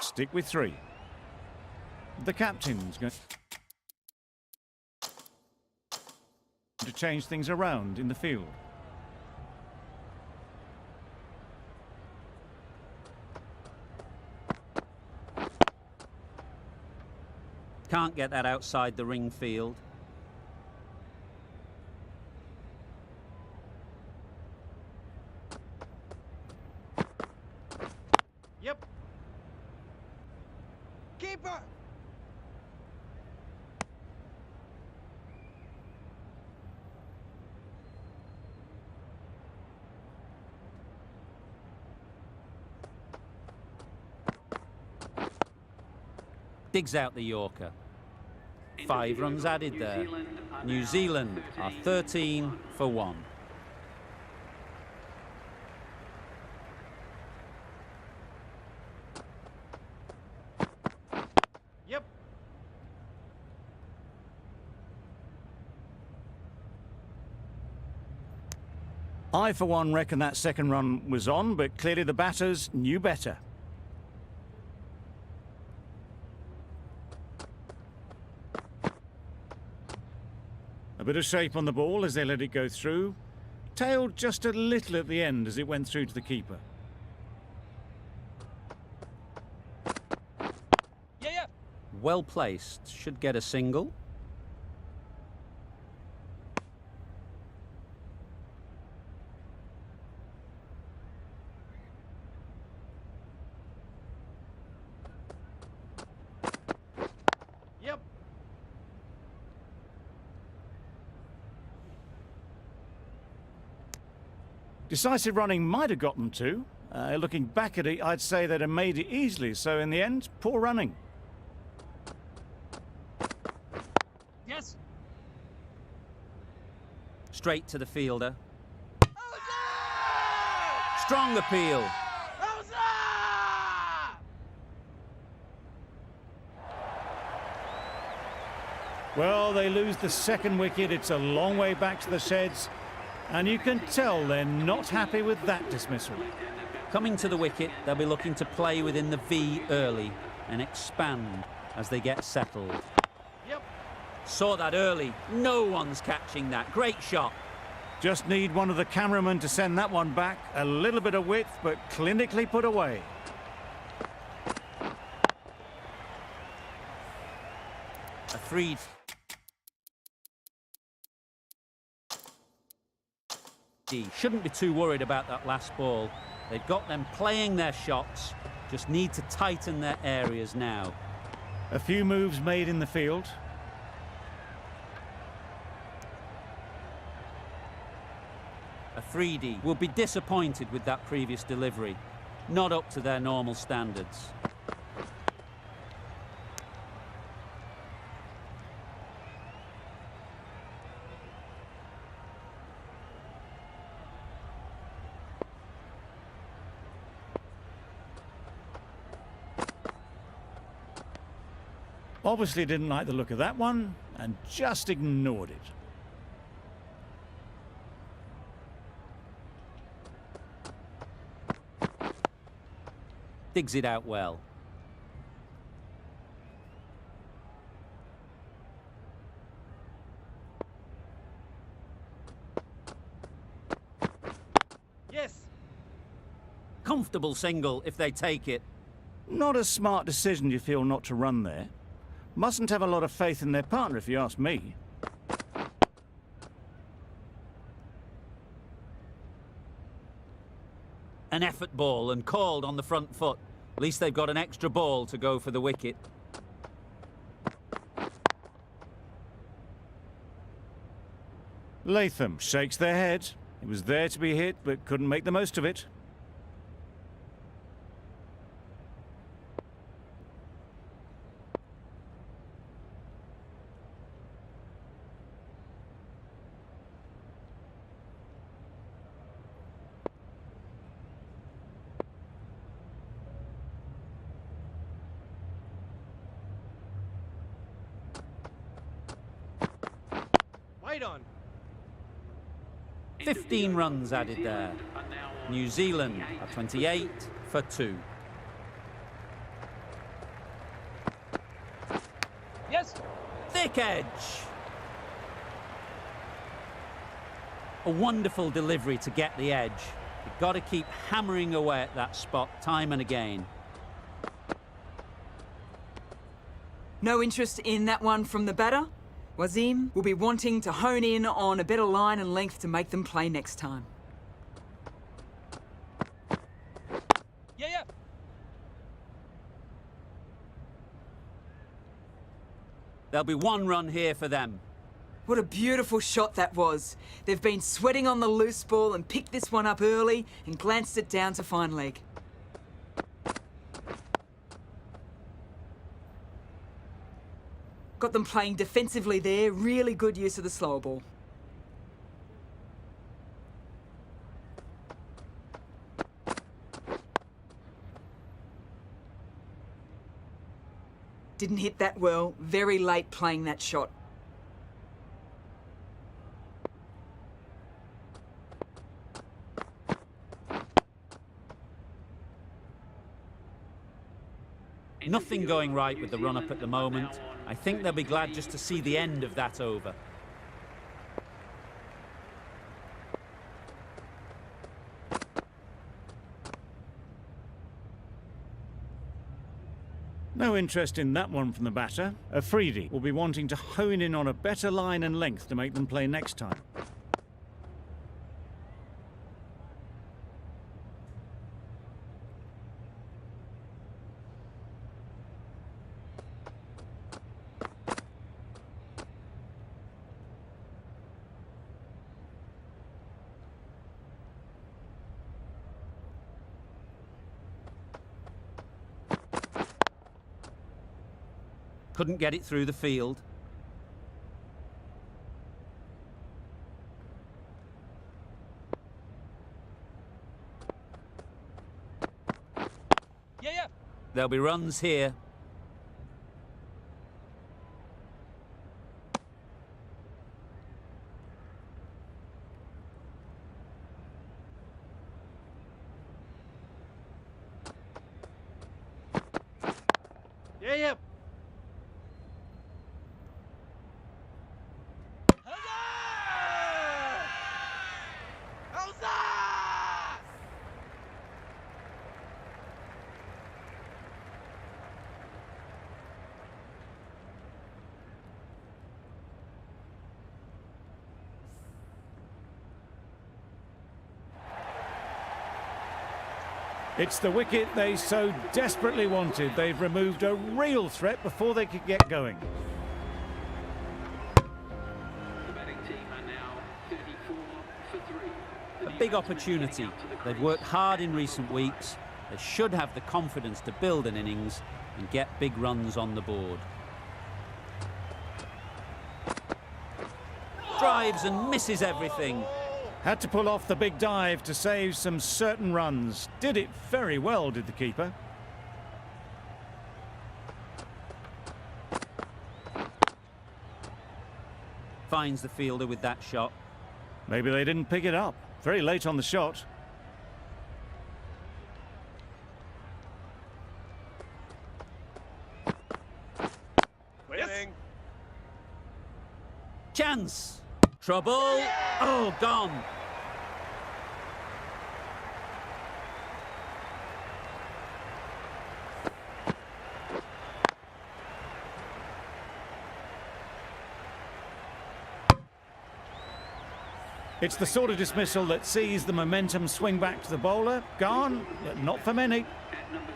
Stick with 3. The captain's going to change things around in the field. Can't get that outside the ring field. Yep. Keeper. Digs out the Yorker. 5 runs added there. New Zealand are 13 for 1. Yep. I, for one, reckon that second run was on, but clearly the batters knew better. A bit of shape on the ball as they let it go through. Tailed just a little at the end as it went through to the keeper. Yeah. Well placed. Should get a single. Yep. Decisive running might have got them to. Looking back at it, I'd say they'd have made it easily, so in the end, poor running. Yes. Straight to the fielder. Strong appeal. Well, they lose the second wicket. It's a long way back to the sheds. And you can tell they're not happy with that dismissal. Coming to the wicket, they'll be looking to play within the V early and expand as they get settled. Yep. Saw that early. No one's catching that. Great shot. Just need one of the cameramen to send that one back. A little bit of width, but clinically put away. A freed. Shouldn't be too worried about that last ball. They've got them playing their shots, just need to tighten their areas now. A few moves made in the field. Afridi will be disappointed with that previous delivery. Not up to their normal standards. Obviously didn't like the look of that one and just ignored it. Digs it out well. Yes. Comfortable single if they take it. Not a smart decision, you feel, not to run there. Mustn't have a lot of faith in their partner, if you ask me. An effort ball and called on the front foot. At least they've got an extra ball to go for the wicket. Latham shakes their head. It was there to be hit, but couldn't make the most of it. Right on. 15 runs added there. New Zealand are 28 for 2. Yes. Thick edge. A wonderful delivery to get the edge. You've got to keep hammering away at that spot time and again. No interest in that one from the batter? Wasim will be wanting to hone in on a better line and length to make them play next time. Yeah. There'll be 1 run here for them. What a beautiful shot that was. They've been sweating on the loose ball and picked this one up early and glanced it down to fine leg. Got them playing defensively there. Really good use of the slow ball. Didn't hit that well. Very late playing that shot. Nothing going right with the run-up at the moment. I think they'll be glad just to see the end of that over. No interest in that one from the batter. Afridi will be wanting to hone in on a better line and length to make them play next time. Couldn't get it through the field. Yeah. There'll be runs here. Yeah. It's the wicket they so desperately wanted. They've removed a real threat before they could get going. The batting team are now 34 for 3. A big opportunity. They've worked hard in recent weeks. They should have the confidence to build an innings and get big runs on the board. Drives and misses everything. Had to pull off the big dive to save some certain runs. Did it very well, did the keeper. Finds the fielder with that shot. Maybe they didn't pick it up. Very late on the shot. Winning. Chance! Trouble! Oh, gone! It's the sort of dismissal that sees the momentum swing back to the bowler. Gone, but not for many.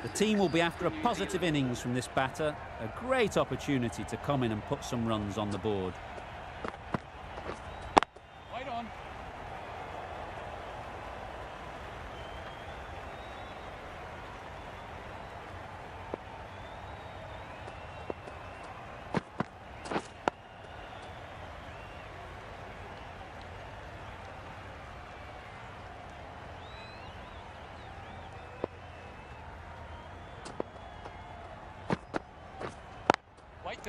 The team will be after a positive innings from this batter. A great opportunity to come in and put some runs on the board. Right on.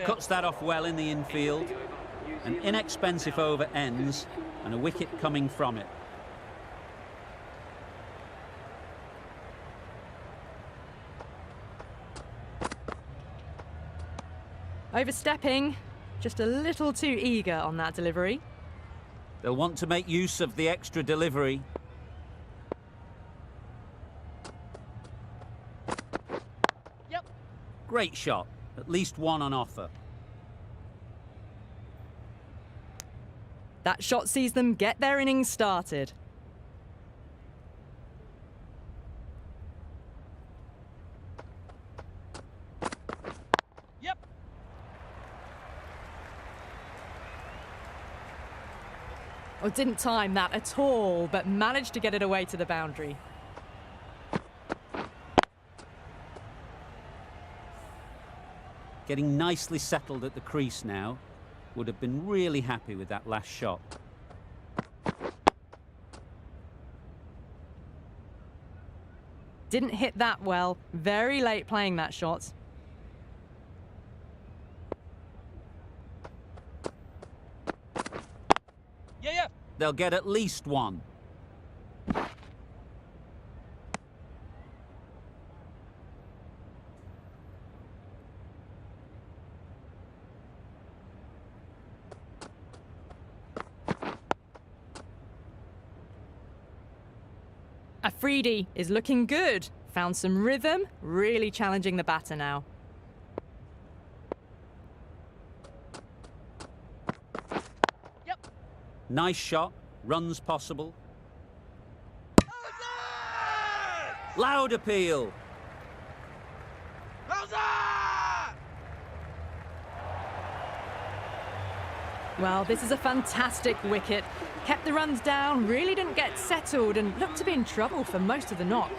Cuts that off well in the infield. An inexpensive over ends and a wicket coming from it. Overstepping, just a little too eager on that delivery. They'll want to make use of the extra delivery. Yep. Great shot. At least one on offer. That shot sees them get their innings started. Yep. Oh, didn't time that at all, but managed to get it away to the boundary. Getting nicely settled at the crease now. Would have been really happy with that last shot. Didn't hit that well. Very late playing that shot. Yeah, yeah. They'll get at least one. Afridi is looking good. Found some rhythm, really challenging the batter now. Yep. Nice shot. Runs possible. Loud appeal. Well, this is a fantastic wicket. Kept the runs down, really didn't get settled, and looked to be in trouble for most of the knock.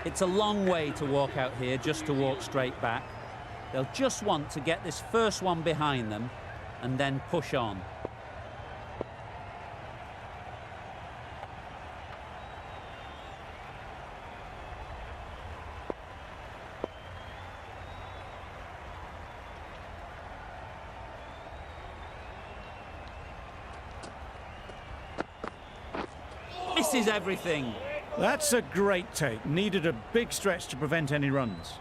It's a long way to walk out here just to walk straight back. They'll just want to get this first one behind them and then push on. Misses everything. That's a great take. Needed a big stretch to prevent any runs.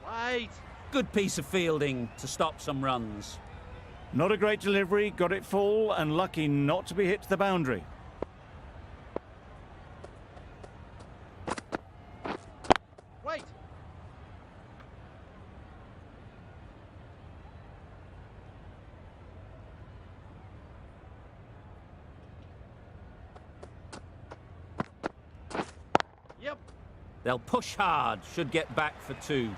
Wait. Good piece of fielding to stop some runs. Not a great delivery, got it full, and lucky not to be hit to the boundary. Wait. Yep. They'll push hard, should get back for two.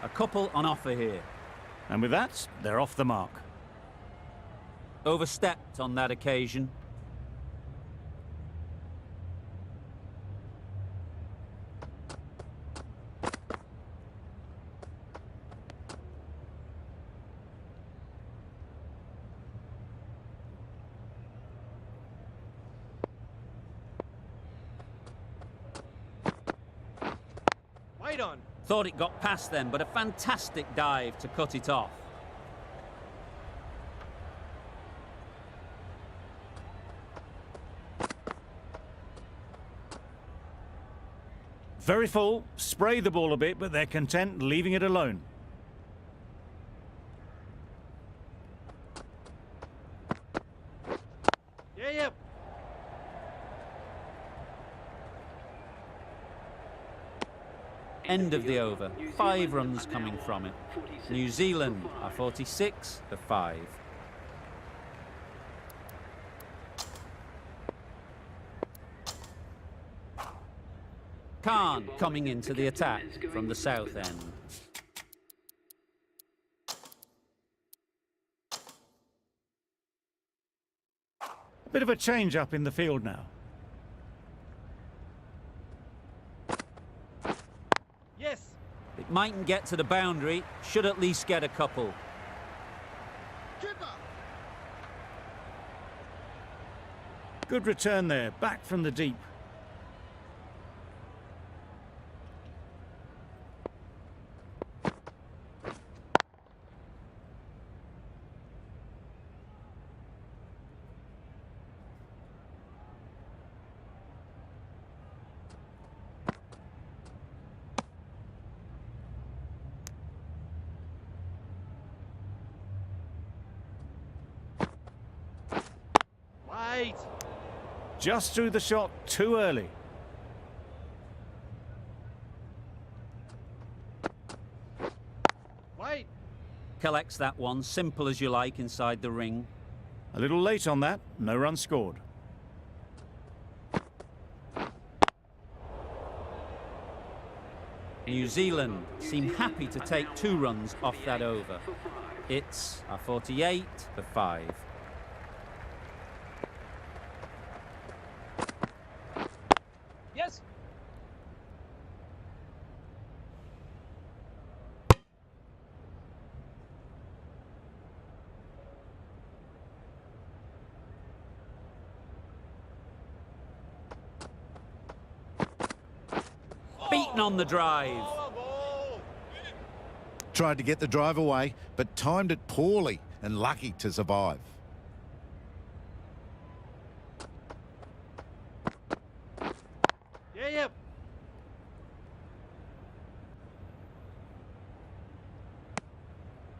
A couple on offer here. And with that, they're off the mark. Overstepped on that occasion. Wait on. Thought it got past them, but a fantastic dive to cut it off. Very full, spray the ball a bit, but they're content leaving it alone. Yeah, yeah. End of the over. 5 runs coming from it. New Zealand are 46 for 5. Khan coming into the attack from the south end. A bit of a change up in the field now. Yes. It mightn't get to the boundary, should at least get a couple. Good return there, back from the deep. Wait. Just threw the shot too early. Wait. Collects that one, simple as you like, inside the ring. A little late on that, no run scored. New Zealand seem happy to take 2 runs off that over. It's a 48 for 5. Yes. Beaten on the drive. Tried to get the drive away, but timed it poorly and lucky to survive. Yeah, yeah.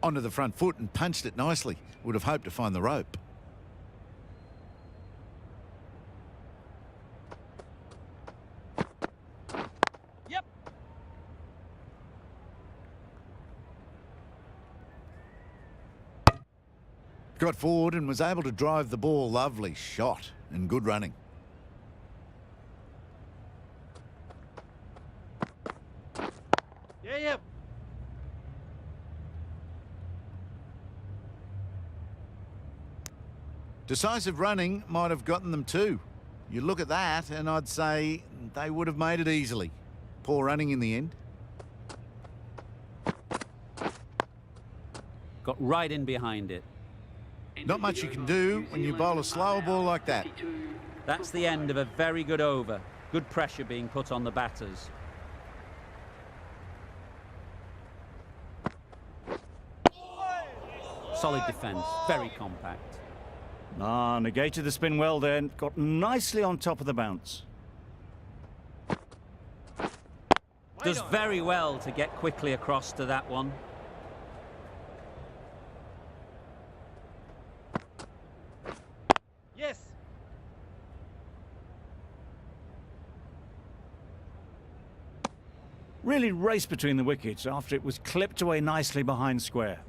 Onto the front foot and punched it nicely. Would have hoped to find the rope. Yep. Got forward and was able to drive the ball. Lovely shot and good running. Yeah, yeah. Decisive running might have gotten them too. You look at that and I'd say they would have made it easily. Poor running in the end. Got right in behind it. Not much you can do when you bowl a slower ball like that. That's the end of a very good over. Good pressure being put on the batters. Solid defence, very compact. Ah, negated the spin well then. Got nicely on top of the bounce. Does very well to get quickly across to that one. Yes. Really raced between the wickets after it was clipped away nicely behind square.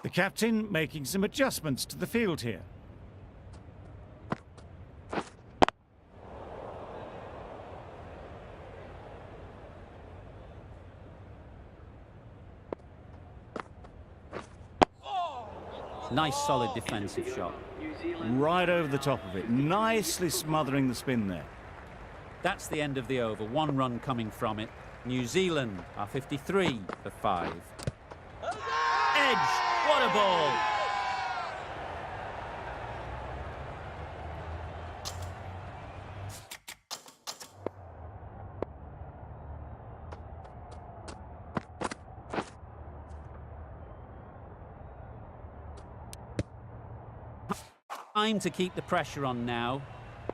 The captain making some adjustments to the field here. Nice solid defensive shot. Right over the top of it, nicely smothering the spin there. That's the end of the over. 1 run coming from it. New Zealand are 53 for 5. Edge! What a ball! Time to keep the pressure on now.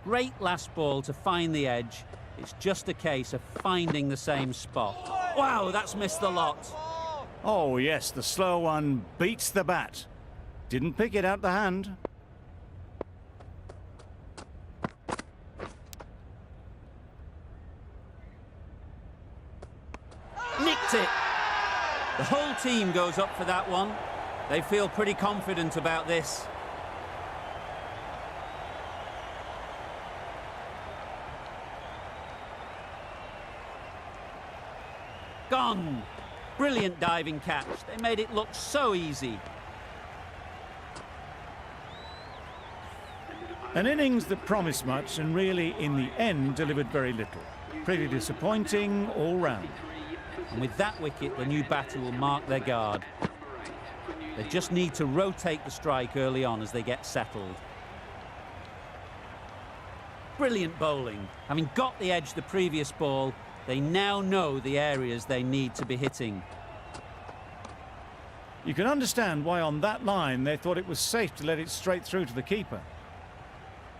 Great last ball to find the edge. It's just a case of finding the same spot. Wow, that's missed the lot. Oh yes, the slow one beats the bat. Didn't pick it out the hand. Nicked it. The whole team goes up for that one. They feel pretty confident about this. Gone. Brilliant diving catch. They made it look so easy. An innings that promised much and really, in the end, delivered very little. Pretty disappointing all round. And with that wicket, the new batter will mark their guard. They just need to rotate the strike early on as they get settled. Brilliant bowling. Having got the edge the previous ball, they now know the areas they need to be hitting. You can understand why on that line they thought it was safe to let it straight through to the keeper.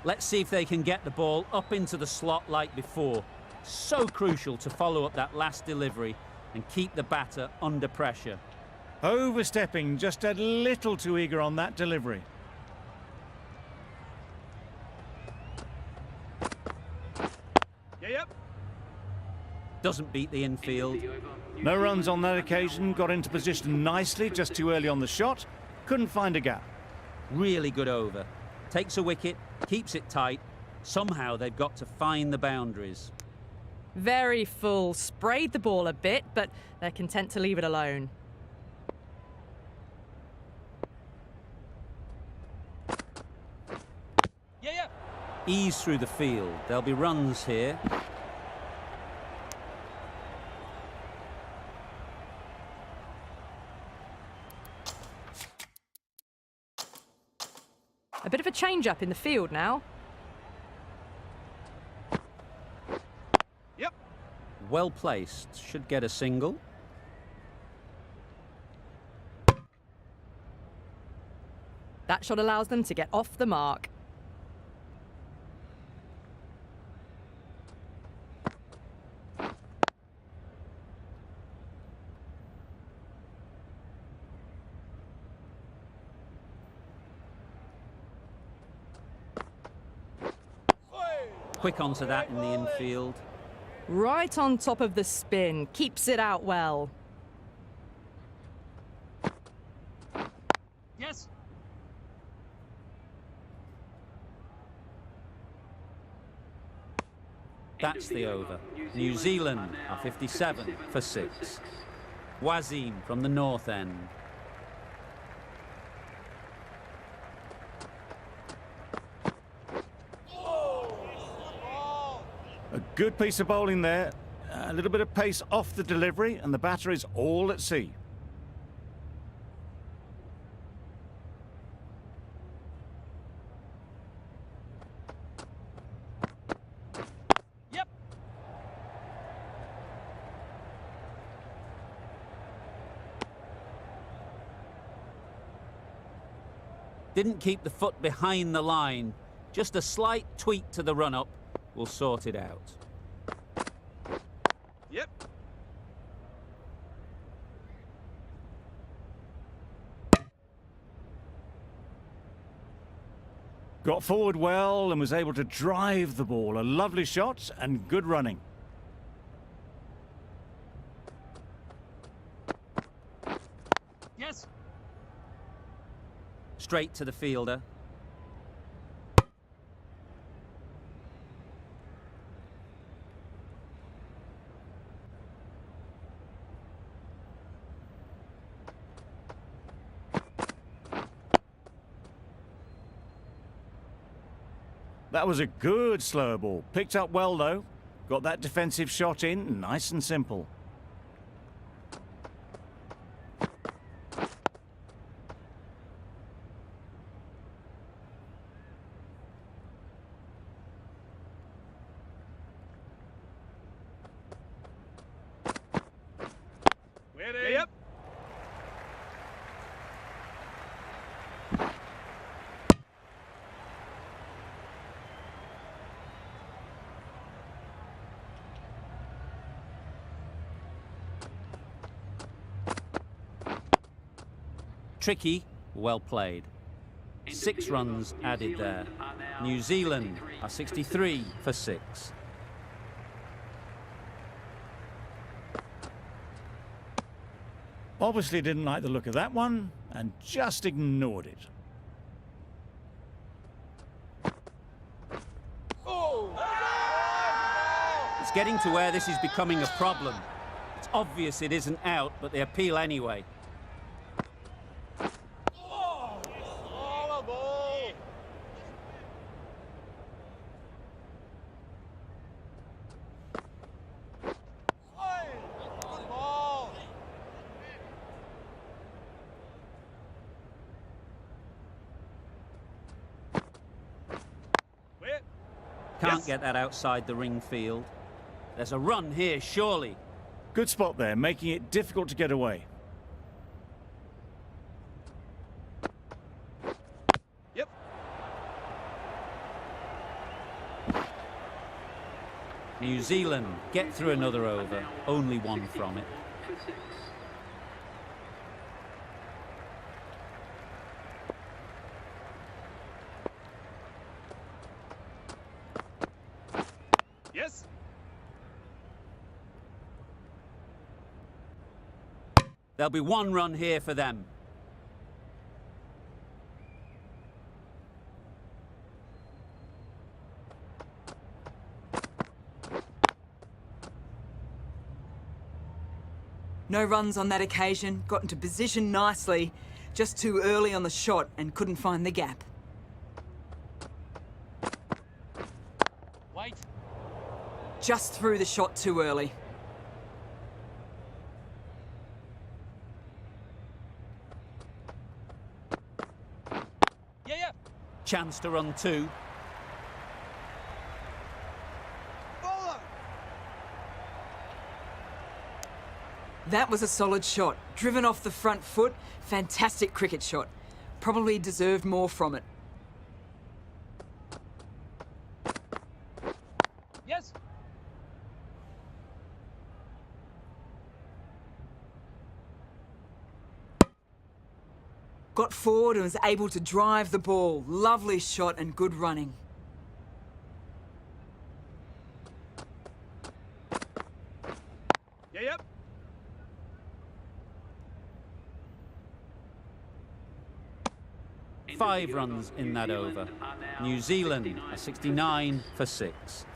Let's see if they can get the ball up into the slot like before. So crucial to follow up that last delivery and keep the batter under pressure. Overstepping just a little too eager on that delivery. Yep. Doesn't beat the infield. No runs on that occasion, got into position nicely, just too early on the shot. Couldn't find a gap. Really good over. Takes a wicket, keeps it tight. Somehow they've got to find the boundaries. Very full. Sprayed the ball a bit, but they're content to leave it alone. Yeah, yeah. Ease through the field. There'll be runs here. A bit of a change-up in the field now. Yep. Well placed. Should get a single. That shot allows them to get off the mark. Quick onto that in the infield. Right on top of the spin. Keeps it out well. Yes. That's the over. New Zealand are 57 for 6. Wasim from the north end. A good piece of bowling there. A little bit of pace off the delivery, and the batter is all at sea. Yep. Didn't keep the foot behind the line. Just a slight tweak to the run-up will sort it out. Yep. Got forward well and was able to drive the ball. A lovely shot and good running. Yes. Straight to the fielder. That was a good slower ball. Picked up well, though. Got that defensive shot in, nice and simple. Ready. Yep. Tricky, well played. 6 runs added there. New Zealand are 63 for 6. Obviously didn't like the look of that one and just ignored it. It's getting to where this is becoming a problem. It's obvious it isn't out, but they appeal anyway. Can't get that outside the ring field. There's a run here, surely. Good spot there, making it difficult to get away. Yep. New Zealand get through another over, only 1 from it. Yes. There'll be 1 run here for them. No runs on that occasion, got into position nicely, just too early on the shot and couldn't find the gap. Wait. Just threw the shot too early. Yeah, yeah. Chance to run 2. That was a solid shot. Driven off the front foot. Fantastic cricket shot. Probably deserved more from it. Yes. Got forward and was able to drive the ball. Lovely shot and good running. Yeah, yep. 5 runs in that over. New Zealand, a 69 for 6.